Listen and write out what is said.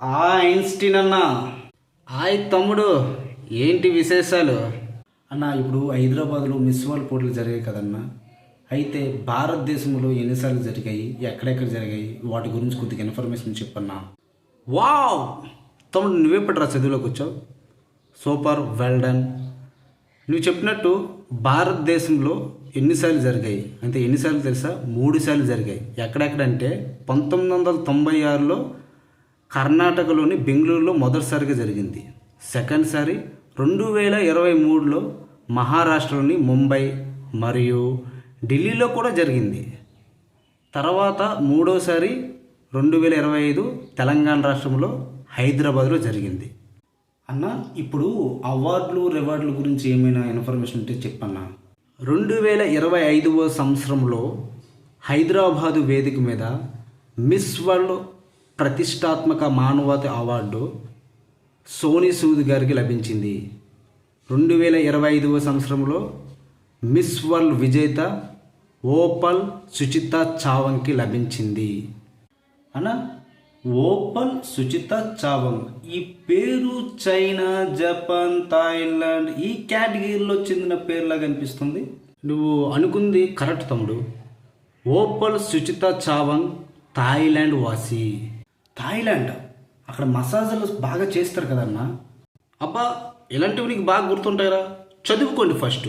Einstein అన్న. Hi తమ్ముడు, ఏంటి విశేషాలు? అన్న ఇప్పుడు హైదరాబాద్లో మిస్ వరల్డ్ పోటీలు జరిగాయి కదన్నా. అయితే భారతదేశంలో ఎన్నిసార్లు జరిగాయి, ఎక్కడెక్కడ జరిగాయి, వాటి గురించి కొద్దిగా ఇన్ఫర్మేషన్ చెప్పన్నా. వావ్ తమ్ముడు, నువ్వెప్పటిరా చదువులోకి వచ్చావు? Super, well done. నువ్వు చెప్పినట్టు భారతదేశంలో ఎన్నిసార్లు జరిగాయి అంటే ఎన్నిసార్లు తెలుసా? 3 సార్లు జరిగాయి. ఎక్కడెక్కడంటే 1996లో కర్ణాటకలోని బెంగళూరులో మొదటిసారిగా జరిగింది. సెకండ్ సారి 2023లో మహారాష్ట్రలోని ముంబై మరియు ఢిల్లీలో కూడా జరిగింది. తర్వాత మూడోసారి 2025 తెలంగాణ రాష్ట్రంలో హైదరాబాద్లో జరిగింది. అన్న ఇప్పుడు అవార్డులు రివార్డుల గురించి ఏమైనా ఇన్ఫర్మేషన్ ఉంటే చెప్పన్నా. 2025వ సంవత్సరంలో హైదరాబాదు వేదిక మీద మిస్ వరల్డ్ ప్రతిష్టాత్మక మానవత అవార్డు సోనీ సూద్ గారికి లభించింది. 2025వ సంవత్సరంలో మిస్ వరల్డ్ విజేత ఓపల్ సుచిత చావంగ్కి లభించింది. అన్న ఓపల్ సుచిత చావంగ్ ఈ పేరు చైనా, జపాన్, థాయిలాండ్ ఈ కేటగిరీలో చెందిన పేర్లాగా అనిపిస్తుంది. నువ్వు అనుకుంది కరెక్ట్ తమ్ముడు. ఓపల్ సుచిత చావంగ్ థాయిలాండ్ వాసి. థాయిలాండ్ అక్కడ మసాజులు బాగా చేస్తారు కదన్నా. అబ్బా, ఇలాంటివి నీకు బాగా గుర్తుంటాయిరా. చదువుకోండి ఫస్ట్.